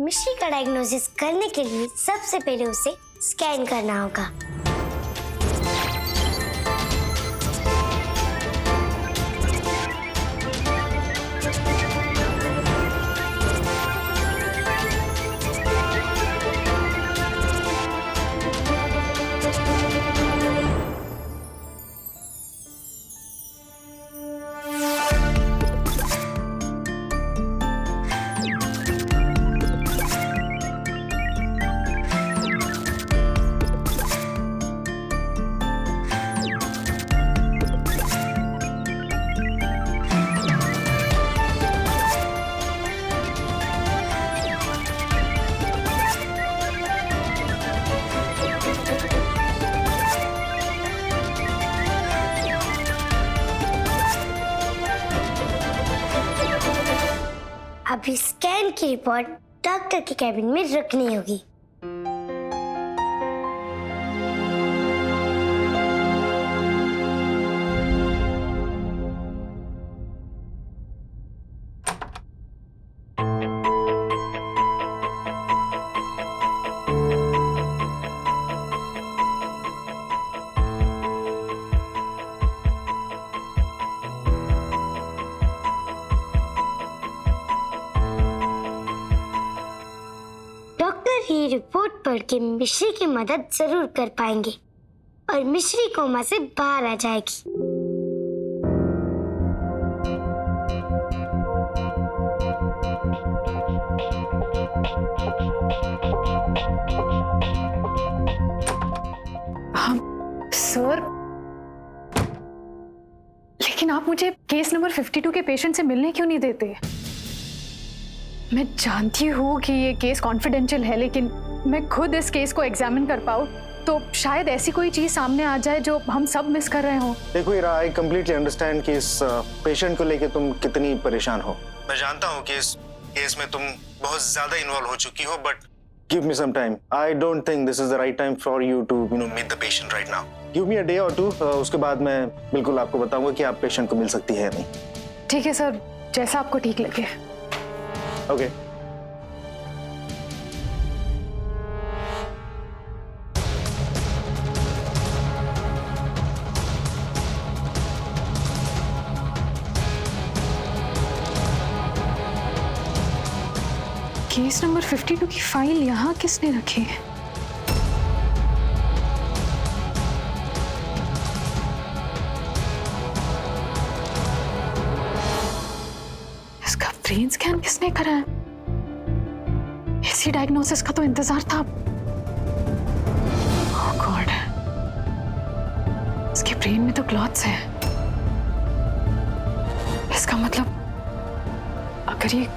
मिश्री का डायग्नोसिस करने के लिए सबसे पहले उसे स्कैन करना होगा। अभी स्कैन की रिपोर्ट डॉक्टर के कैबिन में रखनी होगी। ये रिपोर्ट पढ़ के मिश्री की मदद जरूर कर पाएंगे और मिश्री कोमा से बाहर आ जाएगी। सर, लेकिन आप मुझे केस नंबर 52 के पेशेंट से मिलने क्यों नहीं देते? मैं जानती हूँ कि ये केस कॉन्फिडेंशियल है, लेकिन मैं खुद इस केस को एग्जामिन कर पाऊँ तो शायद ऐसी कोई चीज सामने आ जाए जो हम सब मिस कर रहे हो। देखो इरा, आई कम्प्लीटली अंडरस्टैंड कि इस पेशेंट को लेके तुम कितनी परेशान हो। मैं जानता हूँ कि इस केस में तुम बहुत ज्यादा इन्वॉल्व हो चुकी हो, but give me some time. I don't think this is the right time for you to meet the patient right now. Give me a day or two, उसके बाद मैं बिल्कुल आपको बताऊंगा कि आप पेशेंट को मिल सकती है या नहीं। ठीक है सर, जैसा आपको ठीक लगे। ओके। केस नंबर 52 की फाइल यहाँ किसने रखी है? इसका ब्रेन स्कैन किसने करा है? इसी डायग्नोसिस का तो इंतजार था। ओह गॉड, इसके ब्रेन में तो क्लॉट्स हैं। इसका मतलब अगर ये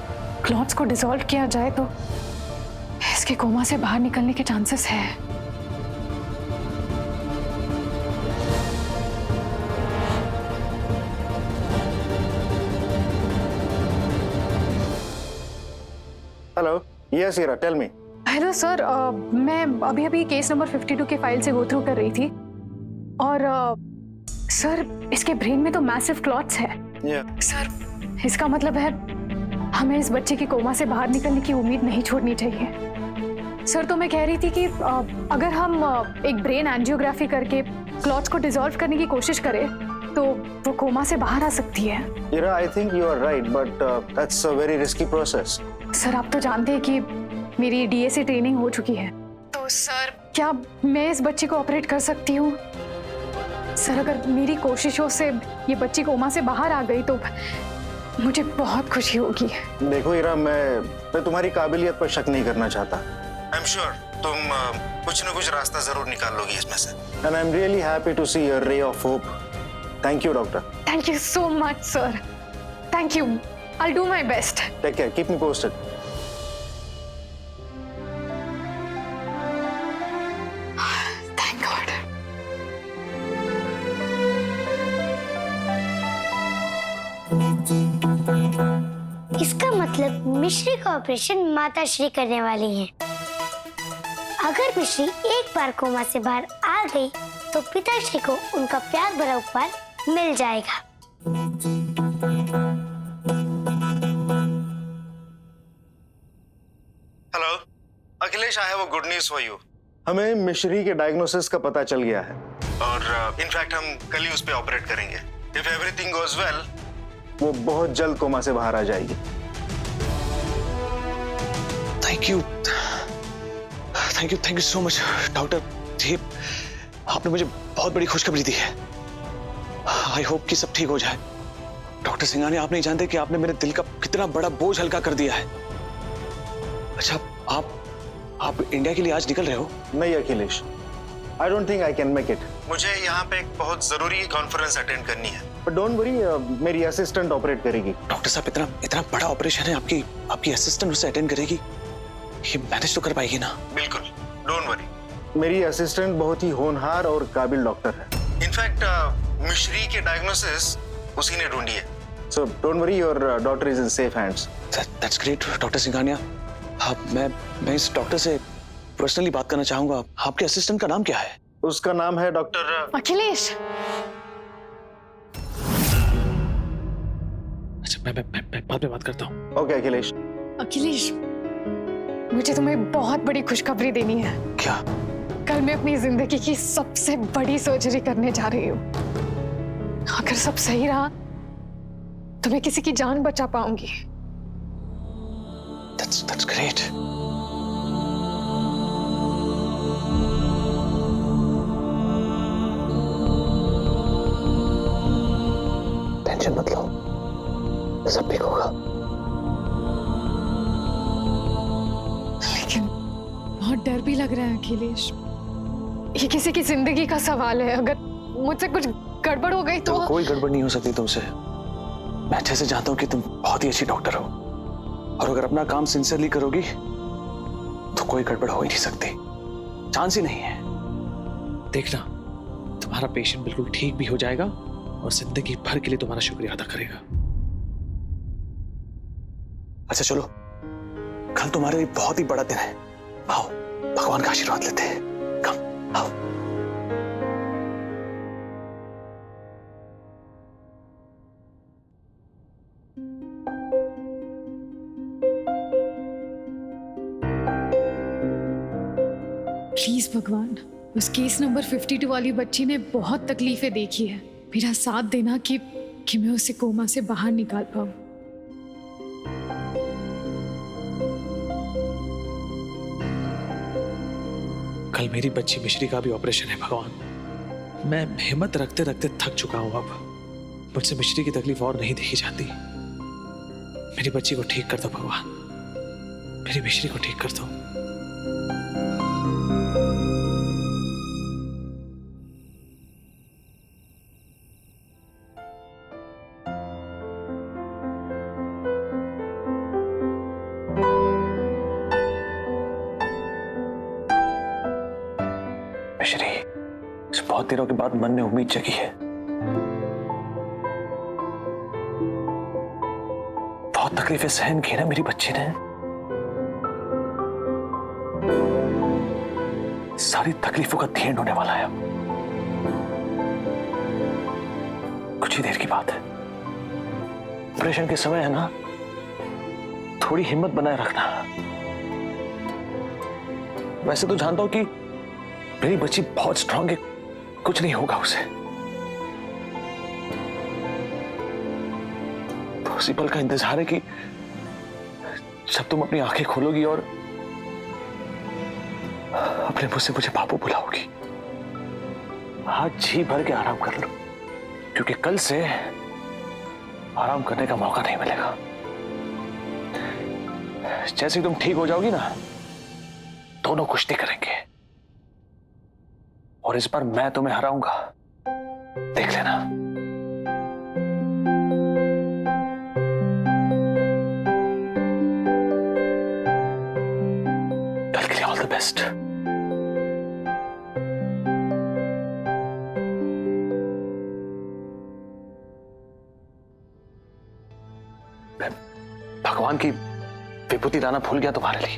क्लॉट्स को डिसॉल्व किया जाए तो इसके कोमा से बाहर निकलने के चांसेस है। हेलो, यस इरा, टेल मी। हेलो सर, मैं अभी केस नंबर 52 के फाइल से गो थ्रू कर रही थी और सर इसके ब्रेन में तो मैसिव क्लॉट्स है। सर इसका मतलब है हमें इस बच्चे की कोमा से बाहर निकलने की उम्मीद नहीं छोड़नी चाहिए। सर तो मैं कह रही थी कि अगर हम एक ब्रेन एंजियोग्राफी करके क्लॉट्स को डिसॉल्व करने की कोशिश करें तो वो कोमा से बाहर आ सकती है। Ira, I think you are right, but that's a very risky process. Sir आप तो जानते हैं कि मेरी डीएसए ट्रेनिंग हो चुकी है, तो सर क्या मैं इस बच्चे को ऑपरेट कर सकती हूँ? सर अगर मेरी कोशिशों से ये बच्ची कोमा से बाहर आ गई तो मुझे बहुत खुशी होगी। देखो इरा, मैं तुम्हारी काबिलियत पर शक नहीं करना चाहता। आई एम श्योर तुम कुछ न कुछ रास्ता जरूर निकाल लोगी इसमें से। And I am really happy to see a ray of hope. Thank you doctor. Thank you so much sir. Thank you. I will do my best. Take care, keep me posted. Thank God. इसका मतलब मिश्री का operation माताश्री करने वाली हैं। अगर मिश्री एक बार कोमा से बाहर आ गई तो पिताश्री को उनका प्यार भरा उपहार मिल जाएगा। Akhilesh, I have a good news for you. हमें मिश्री के डायग्नोसिस का पता चल गया है और इनफैक्ट हम कल ही उस पे ऑपरेट करेंगे। इफ एवरीथिंग गोज वेल, वो बहुत जल्द कोमा से बाहर आ जाएगी। Thank you so much doctor. ये आपने मुझे बहुत बड़ी खुशखबरी दी है। आई होप कि सब ठीक हो जाए। डॉक्टर सिंघानिया, आप नहीं जानते कि आपने मेरे दिल का कितना बड़ा बोझ हल्का कर दिया है। अच्छा, आप इंडिया के लिए आज निकल रहे हो? नहीं अखिलेश, आई don't think I can make it. मुझे यहाँ पे एक बहुत जरूरी कॉन्फ्रेंस अटेंड करनी है। बट डोंट वरी, मेरी असिस्टेंट ऑपरेट करेगी। डॉक्टर साहब, इतना बड़ा ऑपरेशन है, आपकी असिस्टेंट उसे अटेंड करेगी? ये मैनेज तो कर पाएगी ना? बिल्कुल, डोंट वरी। मेरी असिस्टेंट बहुत ही होनहार और काबिल डॉक्टर है। इनफैक्ट मिश्री के डायग्नोसिस उसी ने ढूंढी है। So don't worry, your daughter is in safe hands. That's great doctor Singhania. मैं इस डॉक्टर से पर्सनली बात करना चाहूंगा। आपके असिस्टेंट का नाम क्या है? उसका नाम है डॉक्टर अखिलेश। अच्छा, मैं बाद में बात करता हूँ। ओके अखिलेश। अखिलेश, मुझे तुम्हें बहुत बड़ी खुशखबरी देनी है। क्या? कल मैं अपनी जिंदगी की सबसे बड़ी सर्जरी करने जा रही हूँ। अगर सब सही रहा तो मैं किसी की जान बचा पाऊंगी। That's great. टेंशन मत लो, सब ठीक होगा। लेकिन बहुत डर भी लग रहा है अखिलेश। ये किसी की जिंदगी का सवाल है। अगर मुझसे कुछ गड़बड़ हो गई तो कोई गड़बड़ नहीं हो सकती तुमसे। मैं अच्छे से जानता हूँ कि तुम बहुत ही अच्छी डॉक्टर हो, और अगर अपना काम सिंसियरली करोगी तो कोई गड़बड़ हो ही नहीं सकती। चांस ही नहीं है। देखना, तुम्हारा पेशेंट बिल्कुल ठीक भी हो जाएगा और जिंदगी भर के लिए तुम्हारा शुक्रिया अदा करेगा। अच्छा चलो, कल तुम्हारे लिए बहुत ही बड़ा दिन है। आओ, भगवान का आशीर्वाद लेते हैं। कम, आओ। प्लीज भगवान, उस केस नंबर 52 वाली बच्ची ने बहुत तकलीफें देखी है। मेरा साथ देना कि मैं उसे कोमा से बाहर निकाल पाऊं। कल मेरी बच्ची मिश्री का भी ऑपरेशन है भगवान। मैं हिम्मत रखते रखते थक चुका हूं। अब मुझसे मिश्री की तकलीफ और नहीं देखी जाती। मेरी बच्ची को ठीक कर दो भगवान, मेरी मिश्री को ठीक कर दो। मिश्री, इस बहुत दिनों के बाद मन में उम्मीद जगी है। बहुत तकलीफें सहन की ना मेरी बच्ची ने। सारी तकलीफों का एंड होने वाला है अब। कुछ ही देर की बात है। ऑपरेशन के समय है ना, थोड़ी हिम्मत बनाए रखना। वैसे तो जानता हूं कि मेरी बच्ची बहुत स्ट्रांग है, कुछ नहीं होगा उसे। तो उसी पल का इंतजार है कि जब तुम अपनी आंखें खोलोगी और अपने मुंह से मुझे बाबू बुलाओगी। आज जी भर के आराम कर लो, क्योंकि कल से आराम करने का मौका नहीं मिलेगा। जैसे तुम ठीक हो जाओगी ना, दोनों कुश्ती करेंगे और इस बार मैं तुम्हें हराऊंगा, देख लेना। कल के लिए ऑल द बेस्ट। भगवान की विभूति लाना भूल गया तुम्हारे लिए।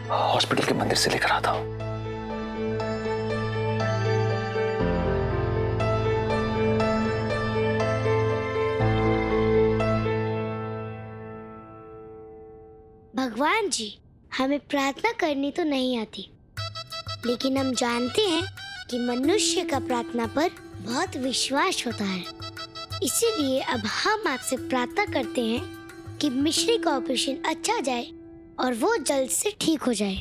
हॉस्पिटल के मंदिर से लेकर आता हूं। भगवान जी, हमें प्रार्थना करनी तो नहीं आती, लेकिन हम जानते हैं कि मनुष्य का प्रार्थना पर बहुत विश्वास होता है। इसीलिए अब हम आपसे प्रार्थना करते हैं कि मिश्री का ऑपरेशन अच्छा जाए और वो जल्द से ठीक हो जाए।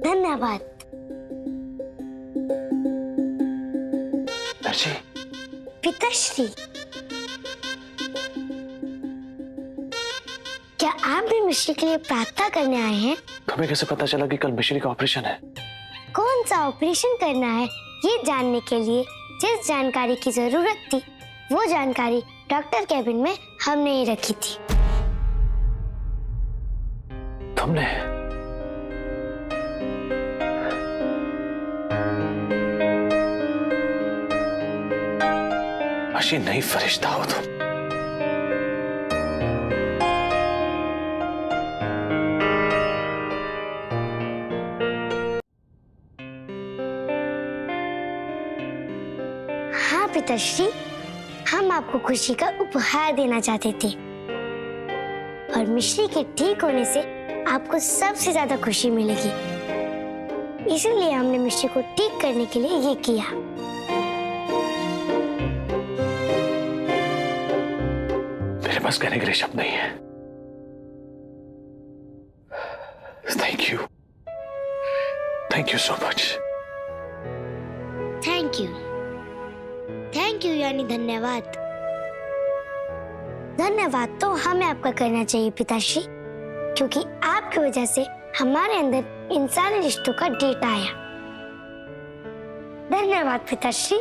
धन्यवाद। अर्ची, पिताश्री, क्या आप भी मिश्री के लिए प्रार्थना करने आए हैं? तुम्हें कैसे पता चला कि कल मिश्री का ऑपरेशन है? कौन सा ऑपरेशन करना है ये जानने के लिए जिस जानकारी की जरूरत थी, वो जानकारी डॉक्टर केबिन में हमने ही रखी थी। तुमने? अर्ची, नई फरिश्ता हो तुम। हाँ पिताश्री, हम आपको खुशी का उपहार देना चाहते थे और मिश्री के ठीक होने से आपको सबसे ज्यादा खुशी मिलेगी। इसीलिए हमने मिश्री को ठीक करने के लिए ये किया। मेरे पास कहने के लिए शब्द नहीं है। Thank you so much. Thank you यानी धन्यवाद। धन्यवाद तो हमें आपका करना चाहिए पिताश्री, क्योंकि आपकी वजह से हमारे अंदर इंसानी रिश्तों का डेटा आया। धन्यवाद पिताश्री।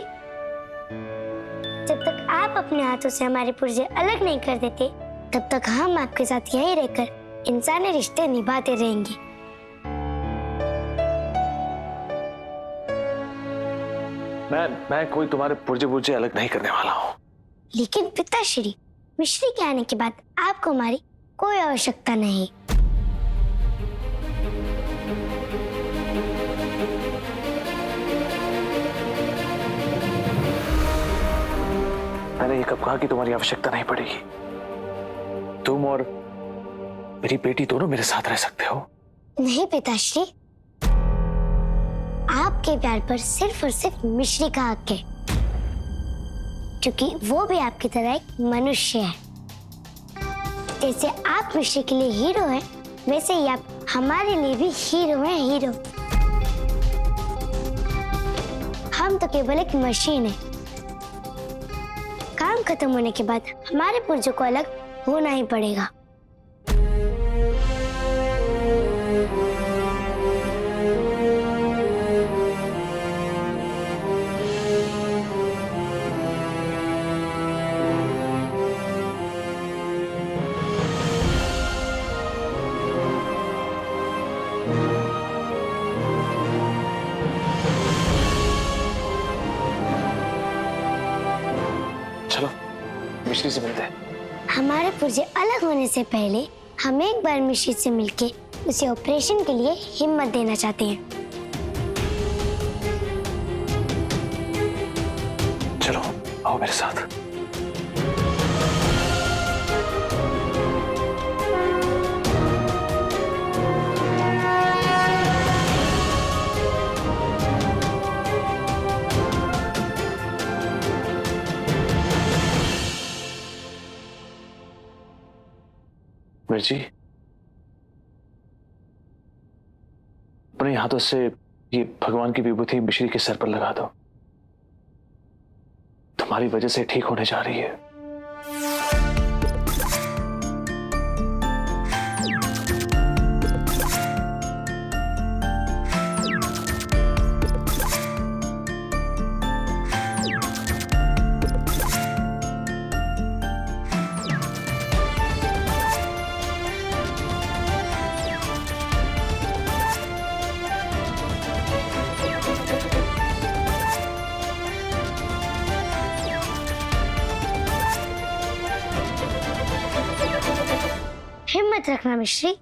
जब तक आप अपने हाथों से हमारे पुर्जे अलग नहीं कर देते, तब तक हम आपके साथ यहीं रहकर इंसानी रिश्ते निभाते रहेंगे। मैं कोई तुम्हारे पुर्जे अलग नहीं करने वाला हूँ। लेकिन पिताश्री, मिश्री के आने के बाद आपको हमारी कोई आवश्यकता नहीं। मैंने ये कब कहा कि तुम्हारी आवश्यकता नहीं पड़ेगी? तुम और मेरी बेटी दोनों मेरे साथ रह सकते हो। नहीं पिताश्री, आपके प्यार पर सिर्फ और सिर्फ मिश्री का हक है, क्योंकि वो भी आपकी तरह एक मनुष्य है। जैसे आप मिश्री के लिए हीरो हैं, वैसे ही आप हमारे लिए भी हीरो हैं। हीरो। हम तो केवल एक मशीन है। काम खत्म होने के बाद हमारे पुर्जों को अलग होना ही पड़ेगा। चलो मिश्री से मिलते हैं। हमारे पुर्जे अलग होने से पहले हम एक बार मिश्री से मिलके उसे ऑपरेशन के लिए हिम्मत देना चाहते हैं। चलो आओ मेरे साथ। मिर्ची, अपने हाथों से ये भगवान की विभूति मिश्री के सर पर लगा दो। तुम्हारी वजह से ठीक होने जा रही है। हिम्मत रखना मिश्री,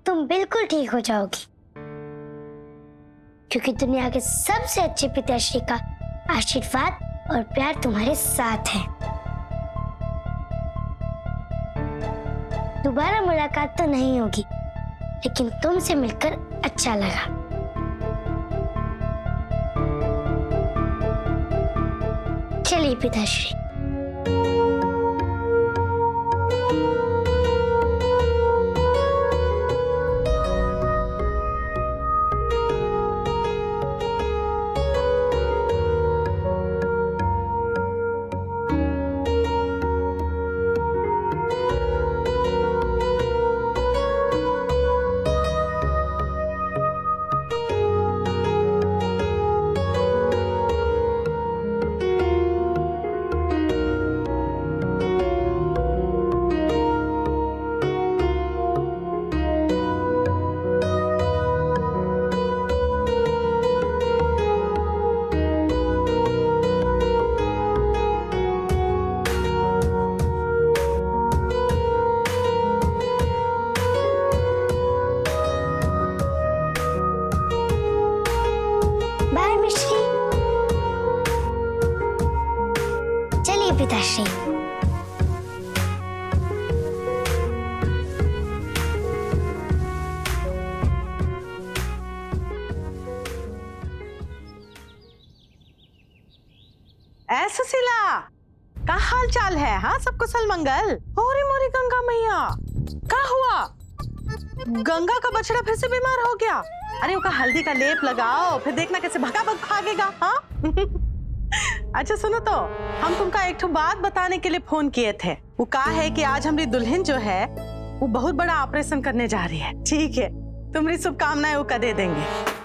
तुम बिल्कुल ठीक हो जाओगी, क्योंकि दुनिया के सबसे अच्छे पिताश्री का आशीर्वाद और प्यार तुम्हारे साथ है। दोबारा मुलाकात तो नहीं होगी, लेकिन तुमसे मिलकर अच्छा लगा। चलिए पिताश्री। बाय मिश्री। चलिए पिताश्री। सुशीला, का हाल चाल है? हाँ, सब कुशल मंगल? होरी मोरी गंगा मैया, का हुआ? गंगा का बछड़ा फिर से बीमार हो गया? अरे उसका हल्दी का लेप लगाओ, फिर देखना कैसे भगा भग भागेगा। हाँ अच्छा सुनो, तो हम तुमका एक ठो बात बताने के लिए फोन किए थे। वो कहा है कि आज हमारी दुल्हन जो है वो बहुत बड़ा ऑपरेशन करने जा रही है। ठीक है, तुम्हारी शुभकामनाएं वो का दे देंगे।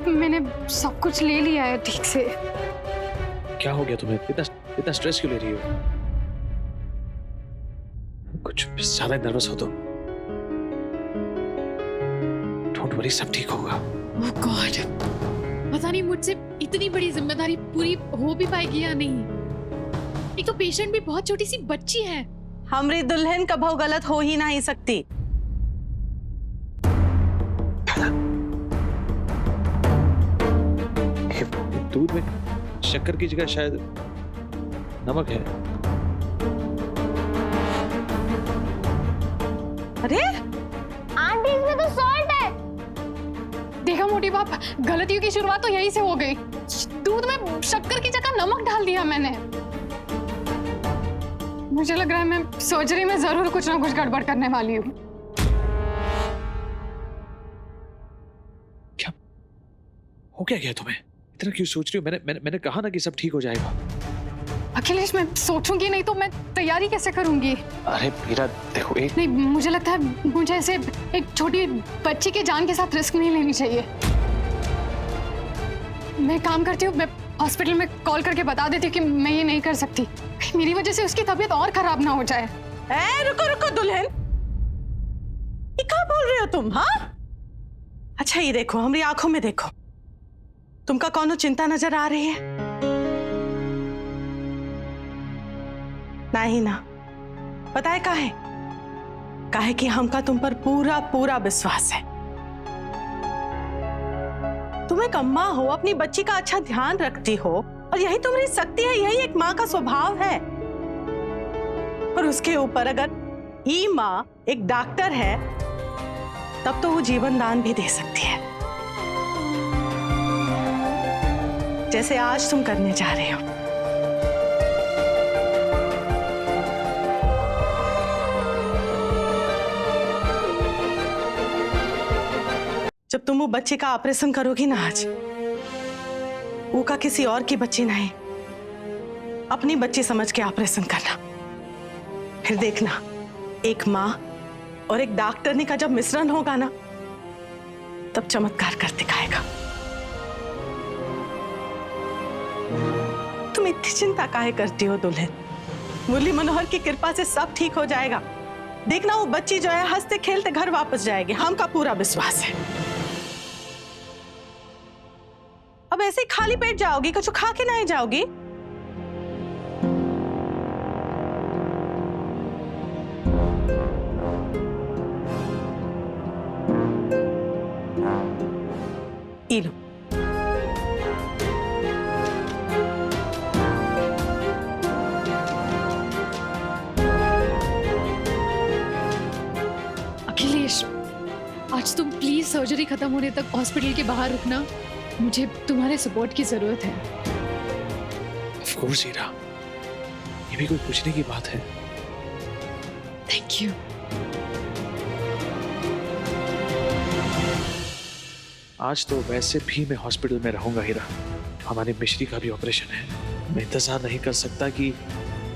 मैंने सब कुछ ले लिया है ठीक से। क्या हो गया तुम्हें? इतना स्ट्रेस क्यों ले रही हो? कुछ ज्यादा नर्वस हो तो डोंट वरी, सब ठीक होगा। ओह गॉड, पता नहीं मुझसे इतनी बड़ी जिम्मेदारी पूरी हो भी पाएगी या नहीं। एक तो पेशेंट भी बहुत छोटी सी बच्ची है। हमारी दुल्हन कभी गलत हो ही नहीं सकती। दूध में शक्कर की जगह शायद नमक है। अरे आंटी, इसमें तो सॉल्ट है। देखा मोटी बाप, गलतियों की शुरुआत तो यहीं से हो गई। दूध में शक्कर की जगह नमक डाल दिया मैंने। मुझे लग रहा है मैं सर्जरी में जरूर कुछ ना कुछ गड़बड़ करने वाली हूँ। क्या हो गया तुम्हें? इतना क्यों सोच रही हो? मैंने कहा ना कि सब ठीक हो जाएगा। अखिलेश, मैं सोचूंगी नहीं तो मैं तैयारी कैसे करूंगी? अरे मीरा देखो, एक नहीं, मुझे लगता है मुझे ऐसे एक छोटी बच्ची की जान के साथ रिस्क नहीं लेनी चाहिए। मैं काम करती हूँ, मैं हॉस्पिटल में कॉल करके बता देती हूँ कि मैं ये नहीं कर सकती। मेरी वजह से उसकी तबीयत और खराब ना हो जाए। रुको रुको दुल्हन, ये क्या बोल रहे हो तुम? हाँ अच्छा, ये देखो, हमारी आंखों में देखो, तुमका कौनो चिंता नजर आ रही है? नहीं ना? पता है काहे? काहे कि हमका तुम पर पूरा पूरा विश्वास है। तुम एक अम्मा हो, अपनी बच्ची का अच्छा ध्यान रखती हो, और यही तुम्हारी शक्ति है, यही एक माँ का स्वभाव है। और उसके ऊपर अगर ये माँ एक डॉक्टर है, तब तो वो जीवन दान भी दे सकती है, जैसे आज तुम करने जा रहे हो। जब तुम वो बच्चे का ऑपरेशन करोगी ना आज, वो का किसी और की बच्ची नहीं, अपनी बच्ची समझ के ऑपरेशन करना। फिर देखना, एक माँ और एक डॉक्टरनी का जब मिश्रण होगा ना, तब चमत्कार कर दिखाएगा। तुम इतनी चिंता काहे करती हो दुल्हन? मुरली मनोहर की कृपा से सब ठीक हो जाएगा। देखना, वो बच्ची जो है हंसते खेलते घर वापस जाएगी, हमका पूरा विश्वास है। अब ऐसे ही खाली पेट जाओगी, कुछ खा के नहीं जाओगी? ई लो। अखिलेश, आज तुम प्लीज सर्जरी खत्म होने तक हॉस्पिटल के बाहर रुकना। मुझे तुम्हारे सपोर्ट की जरूरत है। ऑफ कोर्स हीरा, ये भी कोई पूछने की बात है। Thank you. आज तो वैसे भी मैं हॉस्पिटल में रहूंगा हीरा। हमारी मिश्री का भी ऑपरेशन है। मैं इंतजार नहीं कर सकता कि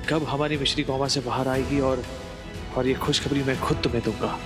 कब हमारी मिश्री कोमा से बाहर आएगी और ये खुशखबरी मैं खुद तुम्हें दूंगा।